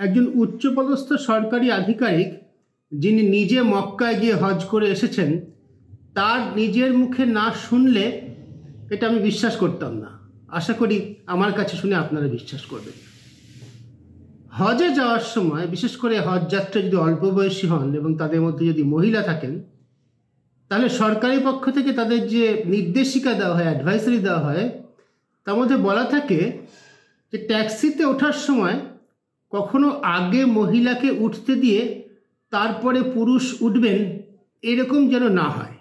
একজন উচ্চপদস্থ সরকারি আধিকারিক যিনি নিজে মক্কায় গিয়ে হজ করে এসেছেন তার নিজের মুখে না শুনলে এটা আমি বিশ্বাস করতাম না। আশা করি আমার কাছে শুনে আপনারা বিশ্বাস করবেন। হজে যাওয়ার সময় বিশেষ করে হজ যাত্রা যদি অল্প বয়সী হন এবং তাদের মধ্যে যদি মহিলা থাকেন, তাহলে সরকারি পক্ষ থেকে তাদের যে নির্দেশিকা দেওয়া হয়, অ্যাডভাইসারি দেওয়া হয়, তার মধ্যে বলা থাকে যে ট্যাক্সিতে ওঠার সময় কখনো আগে মহিলাকে উঠতে দিয়ে তারপরে পুরুষ উঠবেন, এরকম যেন না হয়।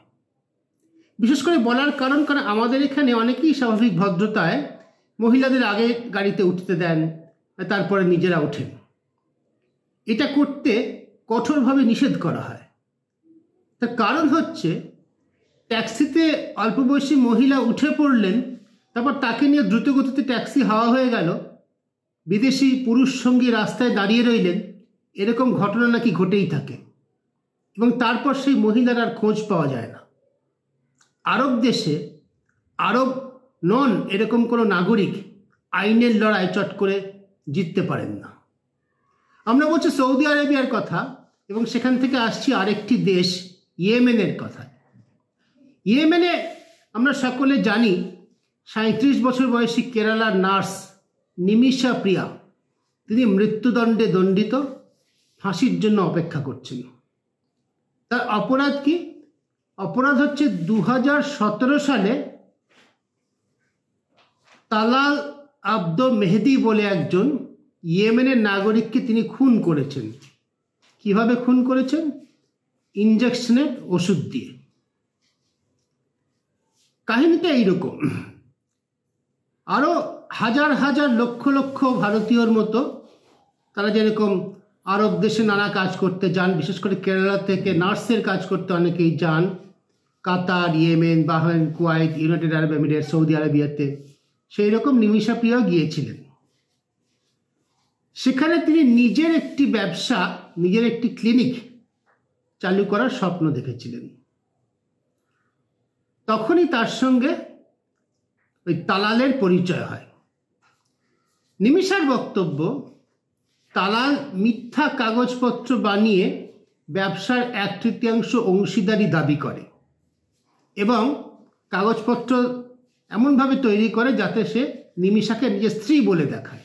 বিশেষ করে বলার কারণ আমাদের এখানে অনেকেই স্বাভাবিক ভদ্রতায় মহিলাদের আগে গাড়িতে উঠতে দেন, তারপরে নিজেরা ওঠেন। এটা করতে কঠোরভাবে নিষেধ করা হয়। তার কারণ হচ্ছে ট্যাক্সিতে অল্প বয়সী মহিলা উঠে পড়লেন, তারপর তাকে নিয়ে দ্রুতগতিতে ট্যাক্সি হাওয়া হয়ে গেল, বিদেশি পুরুষ সঙ্গী রাস্তায় দাঁড়িয়ে রইলেন, এরকম ঘটনা নাকি ঘটেই থাকে এবং তারপর সেই মহিলার আর খোঁজ পাওয়া যায় না। আরব দেশে আরব নন এরকম কোনো নাগরিক আইনের লড়াই চট করে জিততে পারেন না। আমরা বলছি সৌদি আরবিয়ার কথা এবং সেখান থেকে আসছি আরেকটি দেশ ইয়েমেনের কথা। ইয়েমেনে আমরা সকলে জানি 37 বছর বয়সী কেরালার নার্স নিমিষা প্রিয়া, তিনি মৃত্যুদণ্ডে দণ্ডিত, ফাঁসির জন্য অপেক্ষা করছেন। তার অপরাধ কি? অপরাধ হচ্ছে 2017 সালে তালাল আব্দ মেহেদি বলে একজন ইয়েমেনের নাগরিককে তিনি খুন করেছেন। কিভাবে খুন করেছেন? ইনজেকশনের ওষুধ দিয়ে। কাহিনীটা এইরকম, আরো হাজার হাজার লক্ষ লক্ষ ভারতীয়র মতো তারা যেরকম আরব দেশে নানা কাজ করতে যান, বিশেষ করে কেরালা থেকে নার্সের কাজ করতে অনেকেই যান কাতার, ইয়েমেন, বাহরাইন, কুয়েত, ইউনাইটেড আরব এমিরেট, সৌদি আরবিয়াতে, সেই রকম নিমিষা প্রিয়াও গিয়েছিলেন। সেখানে তিনি নিজের একটি ব্যবসা, নিজের একটি ক্লিনিক চালু করার স্বপ্ন দেখেছিলেন। তখনই তার সঙ্গে ওই তালালের পরিচয় হয়। নিমিষার বক্তব্য, তালাল মিথ্যা কাগজপত্র বানিয়ে ব্যবসার 1/3 অংশীদারি দাবি করে এবং কাগজপত্র এমনভাবে তৈরি করে যাতে সে নিমিষাকে নিজের স্ত্রী বলে দেখায়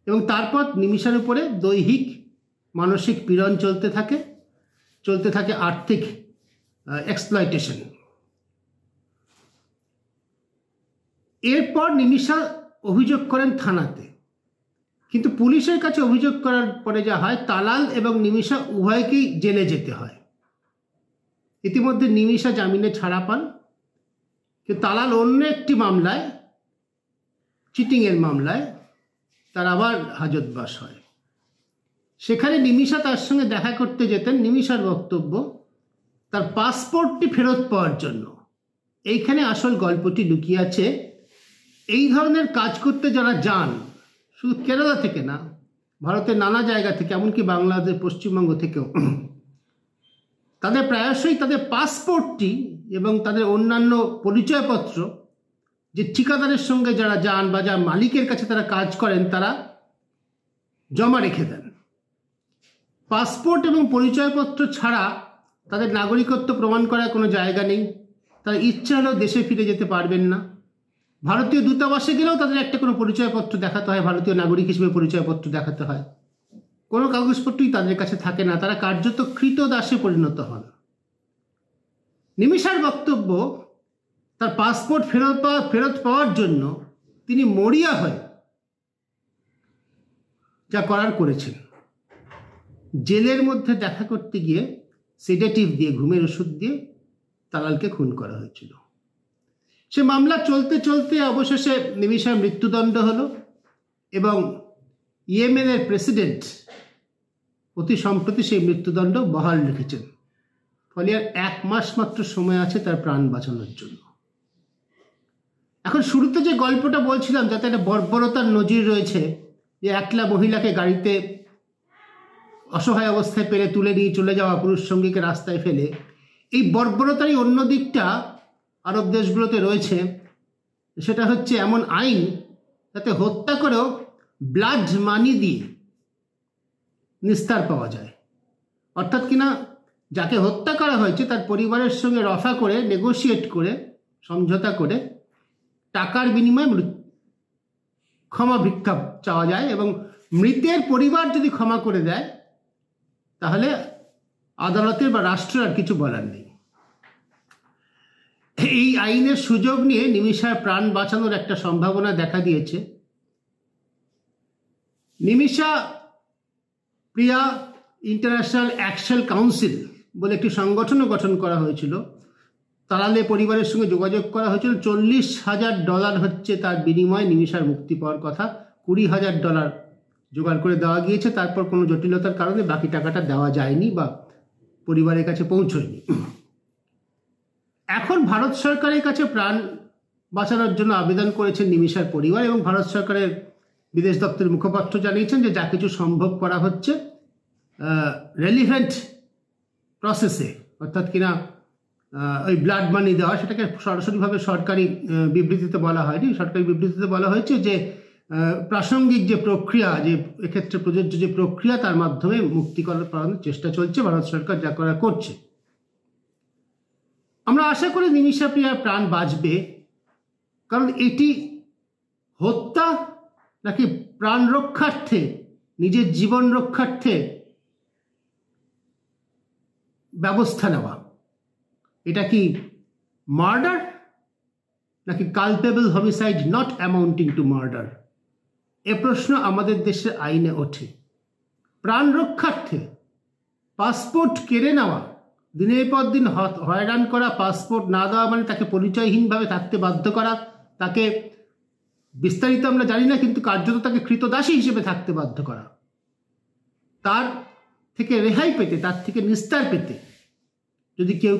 এবং তারপর নিমিষার উপরে দৈহিক মানসিক পীড়ন চলতে থাকে আর্থিক এক্সপ্লয়টেশন। এরপর নিমিষা অভিযোগ করেন থানাতে, কিন্তু পুলিশের কাছে অভিযোগ করার পরে যা হয়, তালাল এবং নিমিষা উভয়কেই জেলে যেতে হয়। ইতিমধ্যে নিমিষা জামিনে ছাড়া পান, কিন্তু তালাল অন্য একটি মামলায়, চিটিংয়ের মামলায় তার আবার হাজতবাস হয়। সেখানে নিমিষা তার সঙ্গে দেখা করতে যেতেন। নিমিষার বক্তব্য, তার পাসপোর্টটি ফেরত পাওয়ার জন্য। এইখানে আসল গল্পটি লুকিয়ে আছে। এই ধরনের কাজ করতে যারা যান, শুধু কেরালা থেকে না, ভারতের নানা জায়গা থেকে, এমনকি বাংলাদেশ, পশ্চিমবঙ্গ থেকেও, তাদের প্রায়শই তাদের পাসপোর্টটি এবং তাদের অন্যান্য পরিচয়পত্র যে ঠিকাদারের সঙ্গে যারা যান বা যার মালিকের কাছে তারা কাজ করেন, তারা জমা রেখে দেন। পাসপোর্ট এবং পরিচয়পত্র ছাড়া তাদের নাগরিকত্ব প্রমাণ করার কোনো জায়গা নেই। তারা ইচ্ছা হলেও দেশে ফিরে যেতে পারবেন না। ভারতীয় দূতাবাসে গেলেও তাদের একটা কোনো পরিচয়পত্র দেখাতে হয়, ভারতীয় নাগরিক হিসেবে পরিচয়পত্র দেখাতে হয়। কোনো কাগজপত্রই তাদের কাছে থাকে না, তারা কার্যত কৃতদাসে পরিণত হন। নিমিষার বক্তব্য, তার পাসপোর্ট ফেরত পাওয়ার জন্য তিনি মরিয়া হয়ে যা করার করেছেন। জেলের মধ্যে দেখা করতে গিয়ে সেডেটিভ দিয়ে, ঘুমের ওষুধ দিয়ে তালালকে খুন করা হয়েছিল। সে মামলা চলতে চলতে অবশেষে নিমিষার মৃত্যুদণ্ড হলো এবং ইয়েমেনের প্রেসিডেন্ট অতি সম্প্রতি সেই মৃত্যুদণ্ড বহাল রেখেছেন। ফলে আর 1 মাস মাত্র সময় আছে তার প্রাণ বাঁচানোর জন্য। এখন শুরুতে যে গল্পটা বলছিলাম, যাতে একটা বর্বরতার নজির রয়েছে, যে একলা মহিলাকে গাড়িতে অসহায় অবস্থায় পেরে তুলে নিয়ে চলে যাওয়া, পুরুষ সঙ্গীকে রাস্তায় ফেলে, এই বর্বরতারই অন্য দিকটা আরব দেশগুলোতে রয়েছে। সেটা হচ্ছে এমন আইন যাতে হত্যা করেও ব্লাড মানি দিয়ে নিস্তার পাওয়া যায়। অর্থাৎ কিনা যাকে হত্যা করা হয়েছে তার পরিবারের সঙ্গে রফা করে, নেগোশিয়েট করে, সমঝোতা করে টাকার বিনিময়ে ক্ষমা ভিক্ষা চাওয়া যায়, এবং মৃতের পরিবার যদি ক্ষমা করে দেয় তাহলে আদালতের বা রাষ্ট্রের আর কিছু বলার নেই। এই আইনের সুযোগ নিয়ে নিমিষার প্রাণ বাঁচানোর একটা সম্ভাবনা দেখা দিয়েছে। নিমিষা প্রিয়া ইন্টারন্যাশনাল অ্যাকশন কাউন্সিল বলে একটি সংগঠনও গঠন করা হয়েছিল। তারালে পরিবারের সঙ্গে যোগাযোগ করা হয়েছিল। $40,000 হচ্ছে তার বিনিময়ে নিমিষার মুক্তি পাওয়ার কথা। $20,000 জোগাড় করে দেওয়া গিয়েছে। তারপর কোনো জটিলতার কারণে বাকি টাকাটা দেওয়া যায়নি বা পরিবারের কাছে পৌঁছয়নি। এখন ভারত সরকারের কাছে প্রাণ বাঁচানোর জন্য আবেদন করেছেন নিমিষার পরিবার, এবং ভারত সরকারের বিদেশ দপ্তরের মুখপাত্র জানিয়েছেন যে যা কিছু সম্ভব করা হচ্ছে রেলিভেন্ট প্রসেসে, অর্থাৎ কিনা ওই ব্লাড মানি দেওয়া, সেটাকে সরাসরিভাবে সরকারি বিবৃতিতে বলা হয়নি। সরকারি বিবৃতিতে বলা হয়েছে যে প্রাসঙ্গিক যে প্রক্রিয়া, যে এক্ষেত্রে প্রযোজ্য যে প্রক্রিয়া, তার মাধ্যমে মুক্তি করানোর চেষ্টা চলছে। ভারত সরকার যা করা করছে। আমরা আশা করি নিমিষা প্রিয়ার প্রাণ বাঁচবে, কারণ এটি হত্যা নাকি প্রাণ রক্ষার্থে, নিজের জীবন রক্ষার্থে ব্যবস্থা নেওয়া, এটা কি মার্ডার নাকি culpable homicide not amounting to murder? এ প্রশ্ন আমাদের দেশের আইনে ওঠে। প্রাণ রক্ষার্থে পাসপোর্ট কেড়ে নেওয়া, দিনের পর দিন হয়রান করা, পাসপোর্ট না দেওয়া মানে তাকে পরিচয়হীনভাবে থাকতে বাধ্য করা, তাকে বিস্তারিত আমরা জানি না, কিন্তু কার্যত তাকে কৃতদাসী হিসেবে থাকতে বাধ্য করা। তার থেকে রেহাই পেতে, তার থেকে নিস্তার পেতে যদি কেউ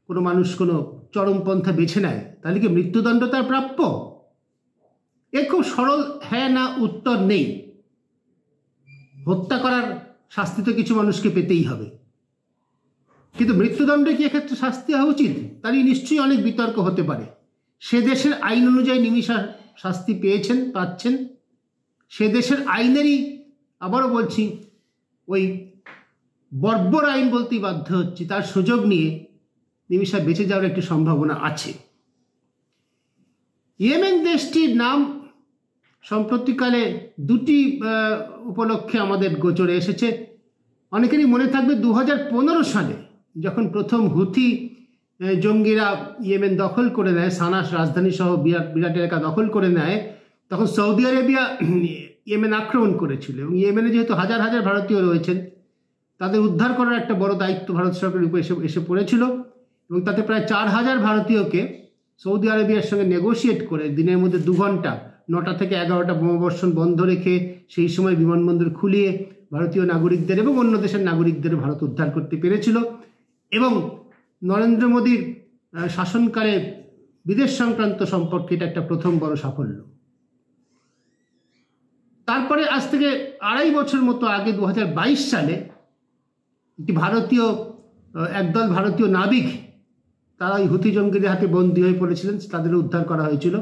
কোনো মানুষ কোনো চরমপন্থা বেছে নেয়, তাহলে কি মৃত্যুদণ্ড তার প্রাপ্য? এর খুব সরল হ্যাঁ না উত্তর নেই। হত্যা করার শাস্তি তো কিছু মানুষকে পেতেই হবে, কিন্তু মৃত্যুদণ্ডে কি এক্ষেত্রে শাস্তি হওয়া উচিত? তারই নিশ্চয়ই অনেক বিতর্ক হতে পারে। সে দেশের আইন অনুযায়ী নিমিষা শাস্তি পাচ্ছেন। সে দেশের আইনেরই, আবারও বলছি, ওই বর্বর আইন বলতেই বাধ্য হচ্ছি, তার সুযোগ নিয়ে নিমিষা বেঁচে যাওয়ার একটি সম্ভাবনা আছে। ইয়েমেন দেশটির নাম সম্প্রতিকালে দুটি উপলক্ষে আমাদের গোচরে এসেছে। অনেকেরই মনে থাকবে 2015 সালে যখন প্রথম হুথি জঙ্গিরা ইয়েমেন দখল করে নেয়, সানা রাজধানী সহ বিরাট এলাকা দখল করে নেয়, তখন সৌদি আরবিয়া ইয়েমেন আক্রমণ করেছিল, এবং ইয়েমেনে যেহেতু হাজার হাজার ভারতীয় রয়েছেন, তাদের উদ্ধার করার একটা বড় দায়িত্ব ভারত সরকারের উপর এসে পড়েছিল, এবং তাতে প্রায় 4,000 ভারতীয়কে সৌদি আরবিয়ার সঙ্গে নেগোশিয়েট করে দিনের মধ্যে 2 ঘন্টা 9টা থেকে 11টা বোমাবর্ষণ বন্ধ রেখে সেই সময় বিমানবন্দর খুলিয়ে ভারতীয় নাগরিকদের এবং অন্য দেশের নাগরিকদের ভারত উদ্ধার করতে পেরেছিল, এবং নরেন্দ্র মোদীর শাসনকালে বিদেশ সংক্রান্ত সম্পর্কে এটা একটা প্রথম বড় সাফল্য। তারপরে আজ থেকে 2.5 বছর মতো আগে 2022 সালে একদল ভারতীয় নাবিক, তারা ওই হুথি জঙ্গিদের হাতে বন্দী হয়ে পড়েছিলেন, তাদের উদ্ধার করা হয়েছিল।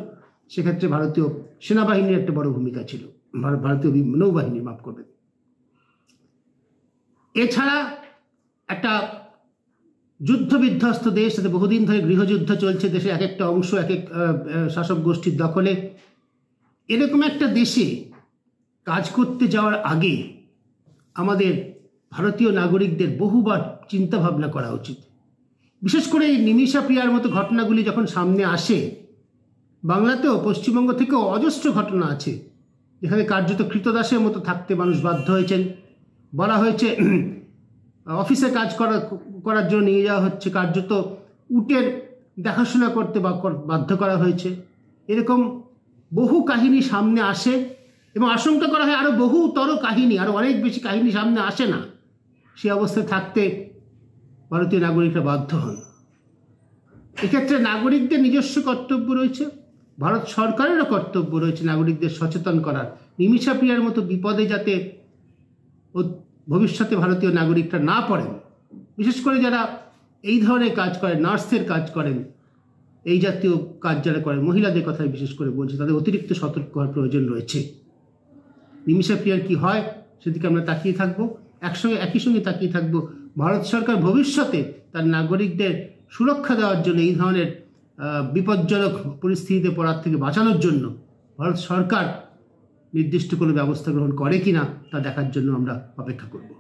সেক্ষেত্রে ভারতীয় সেনাবাহিনীর একটা বড় ভূমিকা ছিল, ভারতীয় নৌবাহিনী, মাফ করবেন। এছাড়া একটা যুদ্ধ বিধ্বস্ত দেশ, তাতে বহুদিন ধরে গৃহযুদ্ধ চলছে, দেশে এক একটা অংশ এক এক শাসক গোষ্ঠীর দখলে। এরকম একটা দেশে কাজ করতে যাওয়ার আগে আমাদের ভারতীয় নাগরিকদের বহুবার চিন্তা ভাবনা করা উচিত। বিশেষ করে এই নিমিষা প্রিয়ার মতো ঘটনাগুলি যখন সামনে আসে, বাংলাতেও পশ্চিমবঙ্গ থেকেও অজস্র ঘটনা আছে যেখানে কার্যত কৃতদাসের মতো থাকতে মানুষ বাধ্য হয়েছেন। বলা হয়েছে অফিসে কাজ করার জন্য নিয়ে যাওয়া হচ্ছে, কার্যত উটের দেখাশোনা করতে বাধ্য করা হয়েছে। এরকম বহু কাহিনী সামনে আসে, এবং আশঙ্কা করা হয় আরও বহুতর কাহিনী, আরও অনেক বেশি কাহিনী সামনে আসে না। সে অবস্থায় থাকতে ভারতীয় নাগরিকরা বাধ্য হন। এক্ষেত্রে নাগরিকদের নিজস্ব কর্তব্য রয়েছে, ভারত সরকারেরও কর্তব্য রয়েছে নাগরিকদের সচেতন করার। নিমিষা প্রিয়ার মতো বিপদে যাতে ভবিষ্যতে ভারতীয় নাগরিকরা না পড়েন, বিশেষ করে যারা এই ধরনের কাজ করেন, নার্সের কাজ করেন, এই জাতীয় কাজ যারা করেন, মহিলাদের কথাই বিশেষ করে বলছি, তাদের অতিরিক্ত সতর্ক হওয়ার প্রয়োজন রয়েছে। নিমিষা প্রিয়ার কি হয় সেদিকে আমরা তাকিয়ে থাকবো। একই সঙ্গে তাকিয়ে থাকবো ভারত সরকার ভবিষ্যতে তার নাগরিকদের সুরক্ষা দেওয়ার জন্য, এই ধরনের বিপজ্জনক পরিস্থিতিতে পড়ার থেকে বাঁচানোর জন্য ভারত সরকার নির্দিষ্ট কোনো ব্যবস্থা গ্রহণ করে কিনা তা দেখার জন্য আমরা অপেক্ষা করব।